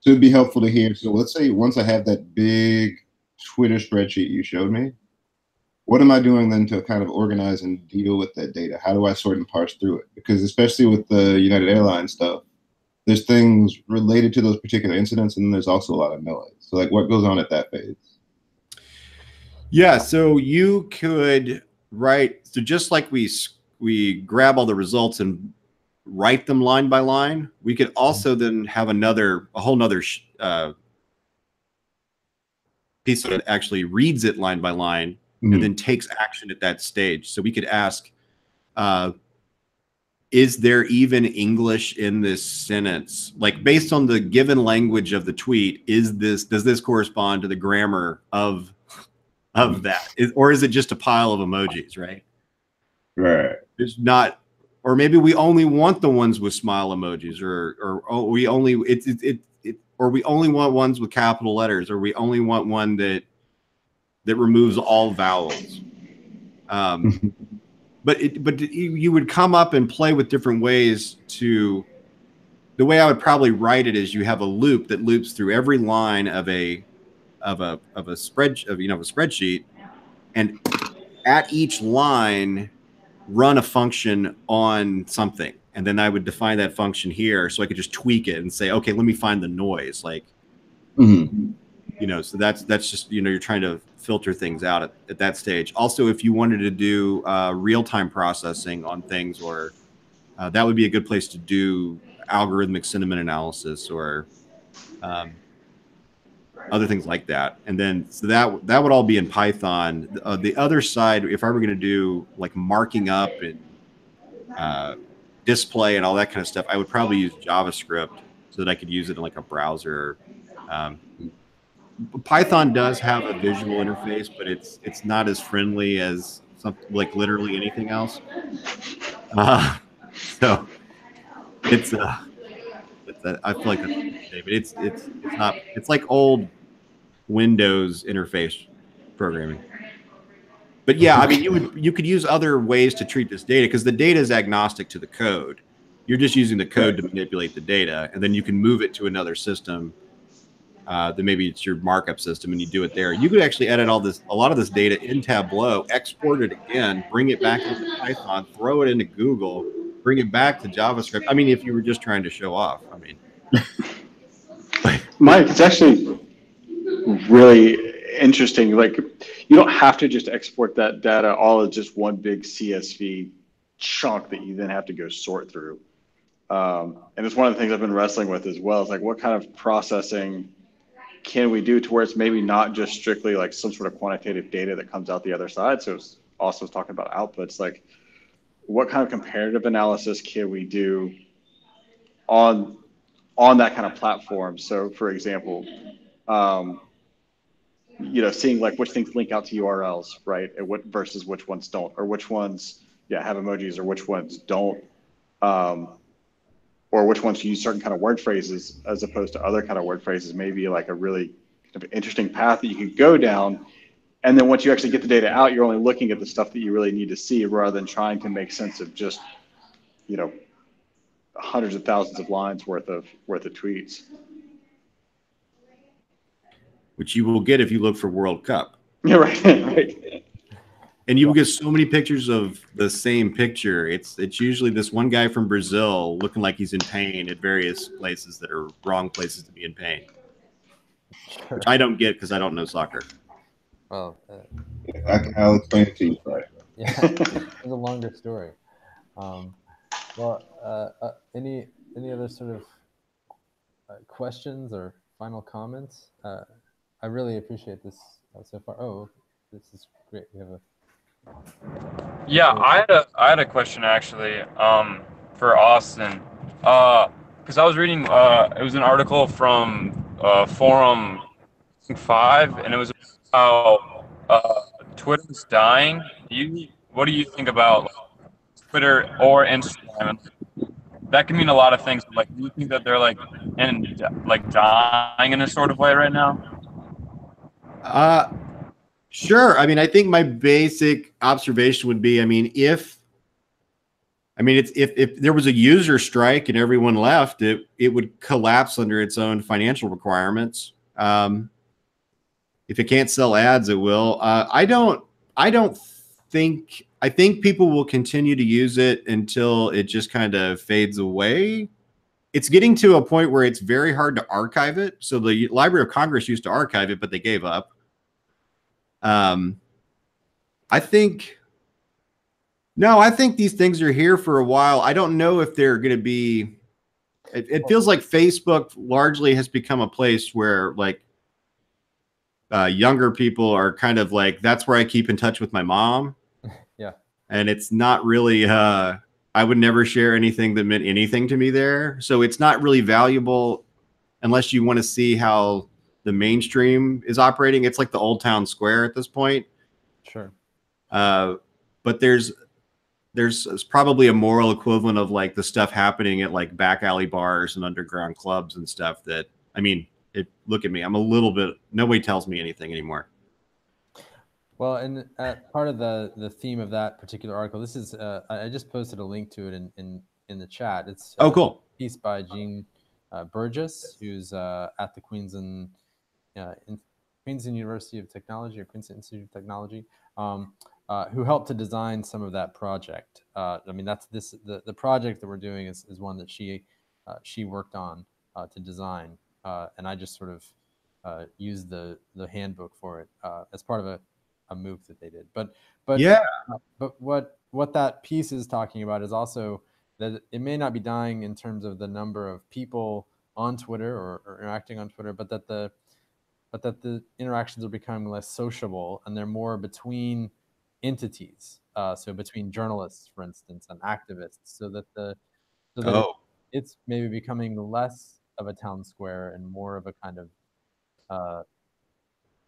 So it'd be helpful to hear. So let's say once I have that big Twitter spreadsheet you showed me, what am I doing then to kind of organize and deal with that data? How do I sort and parse through it? Because especially with the United Airlines stuff, there's things related to those particular incidents, and there's also a lot of noise. So like what goes on at that phase? Yeah, so you could write, so just like we grab all the results and write them line by line, we could also then have a whole nother piece that actually reads it line by line and then takes action at that stage. So we could ask, is there even English in this sentence? Like based on the given language of the tweet, does this correspond to the grammar of that? Or is it just a pile of emojis, right? Right. There's not, or maybe we only want the ones with smile emojis, or we only or we only want ones with capital letters, or we only want one that removes all vowels. But you would come up and play with different ways to. The way I would probably write it is you have a loop that loops through every line of a spreadsheet, and at each line run a function on something, and then I would define that function here, so I could just tweak it and say, okay, let me find the noise, like, so that's just you're trying to filter things out at that stage. Also, if you wanted to do real-time processing on things, or that would be a good place to do algorithmic sentiment analysis or other things like that. And then so that would all be in Python. The other side, if I were going to do like marking up and display and all that kind of stuff, I would probably use JavaScript so that I could use it in like a browser. Python does have a visual interface, but it's not as friendly as something like literally anything else. So it's I feel like that's but it's not, it's like old Windows interface programming. But yeah, I mean, you could use other ways to treat this data because the data is agnostic to the code. You're just using the code to manipulate the data, and then you can move it to another system. Then maybe it's your markup system, and you do it there. You could actually edit a lot of this data in Tableau, export it again, bring it back into Python, throw it into Google, bring it back to JavaScript. I mean, if you were just trying to show off, I mean, Mike, it's actually really interesting. Like, you don't have to just export that data all as just one big CSV chunk that you then have to go sort through. And it's one of the things I've been wrestling with as well. It's like, what kind of processing can we do to where it's maybe not just strictly like some sort of quantitative data that comes out the other side? So it's also talking about outputs, like what kind of comparative analysis can we do on that kind of platform? So for example, seeing like which things link out to URLs, right? And what versus which ones don't, or which ones, have emojis, or which ones don't, or which ones use certain kind of word phrases as opposed to other kind of word phrases, maybe like a really kind of interesting path that you could go down. And then once you actually get the data out, you're only looking at the stuff that you really need to see rather than trying to make sense of just, hundreds of thousands of lines worth of tweets. which you will get if you look for World Cup. Yeah, right. And you will get so many pictures of the same picture. It's usually this one guy from Brazil looking like he's in pain at various places that are wrong places to be in pain. Sure. Which I don't get because I don't know soccer. Well, I'll explain it to you, right? Yeah, it's a longer story. Any other sort of questions or final comments? I really appreciate this so far. Oh, this is great. We have a. Yeah, I had a question actually for Austin, because I was reading it was an article from Forum 5, and it was about Twitter's dying. What do you think about Twitter or Instagram? That can mean a lot of things. But, like, do you think that they're dying in a sort of way right now? Sure. I mean, I think my basic observation would be, if there was a user strike and everyone left, it would collapse under its own financial requirements. If it can't sell ads, it will. I think people will continue to use it until it just kind of fades away. It's getting to a point where it's very hard to archive it. So the Library of Congress used to archive it, but they gave up. I think these things are here for a while. I don't know if they're going to be, it feels like Facebook largely has become a place where like younger people are kind of like, that's where I keep in touch with my mom. Yeah. And it's not really, I would never share anything that meant anything to me there. So it's not really valuable unless you want to see how the mainstream is operating. It's like the Old Town Square at this point. Sure. But there's probably a moral equivalent of like the stuff happening at like back alley bars and underground clubs and stuff that, look at me, I'm a little bit, nobody tells me anything anymore. Well, and part of the theme of that particular article, this is, I just posted a link to it in the chat. It's cool. A piece by Jean Burgess, who's at the Queensland University of Technology, or Queensland Institute of Technology, who helped to design some of that project. That's the project that we're doing is one that she worked on to design, and I just sort of used the handbook for it as part of a move that they did. But yeah. But what that piece is talking about is also that it may not be dying in terms of the number of people on Twitter or interacting on Twitter, but that the interactions are becoming less sociable and they're more between entities. So between journalists, for instance, and activists, so that it's maybe becoming less of a town square and more of a kind of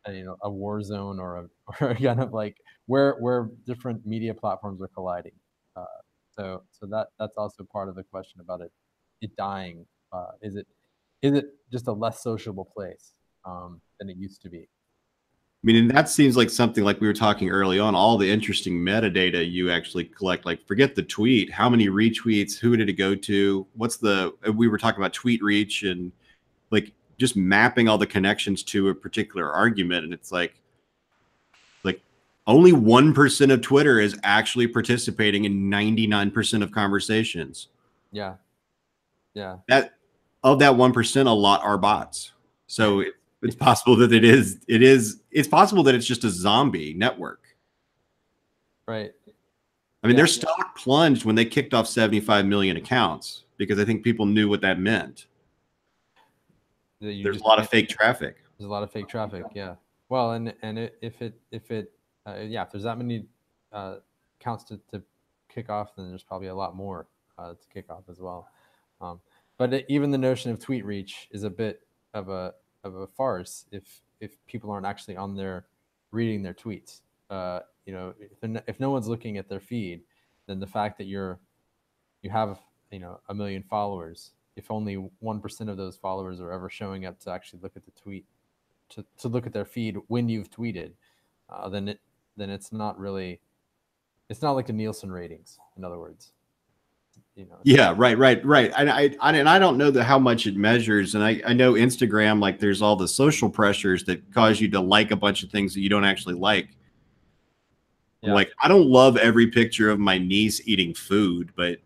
a war zone or or kind of like where different media platforms are colliding. So that's also part of the question about it dying. Is it just a less sociable place than it used to be? I mean, and that seems like something like we were talking early on, all the interesting metadata you actually collect, like forget the tweet, how many retweets, who did it go to, we were talking about tweet reach and like just mapping all the connections to a particular argument. And it's like only 1% of Twitter is actually participating in 99% of conversations. Yeah. That of that 1%, a lot are bots. So it's possible that it's possible that it's just a zombie network. Right. I mean, their stock plunged when they kicked off 75 million accounts because I think people knew what that meant. There's a lot of fake traffic. There's a lot of fake traffic. Yeah. Well, and if there's that many accounts to kick off, then there's probably a lot more to kick off as well. But even the notion of tweet reach is a bit of a farce if people aren't actually on there reading their tweets. If no one's looking at their feed, then the fact that you have 1 million followers, if only 1% of those followers are ever showing up to actually look at the tweet, to look at their feed when you've tweeted, then it's not like the Nielsen ratings, in other words. Yeah, right. And I don't know how much it measures. And I know Instagram, like there's all the social pressures that cause you to like a bunch of things that you don't actually like. Yeah. Like, I don't love every picture of my niece eating food, but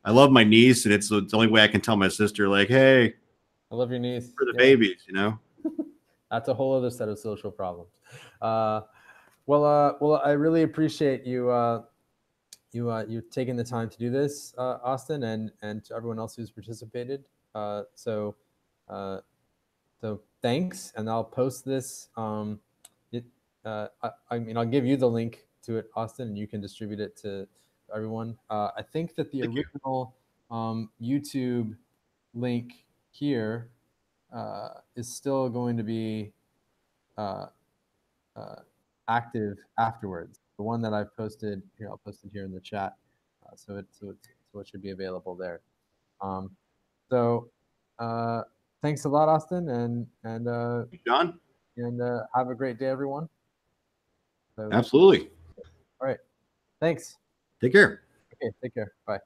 I love my niece, and it's the only way I can tell my sister, like, hey, I love your niece. For the babies, That's a whole other set of social problems. Well, I really appreciate you taking the time to do this, Austin, and to everyone else who's participated. So thanks, and I'll post this. I'll give you the link to it, Austin, and you can distribute it to everyone. I think that the original YouTube link here is still going to be active afterwards. The one that I've posted here, I'll post it here in the chat, so it should be available there. Thanks a lot, Austin, and John, and have a great day, everyone. Absolutely. All right. Thanks. Take care. Okay. Take care. Bye.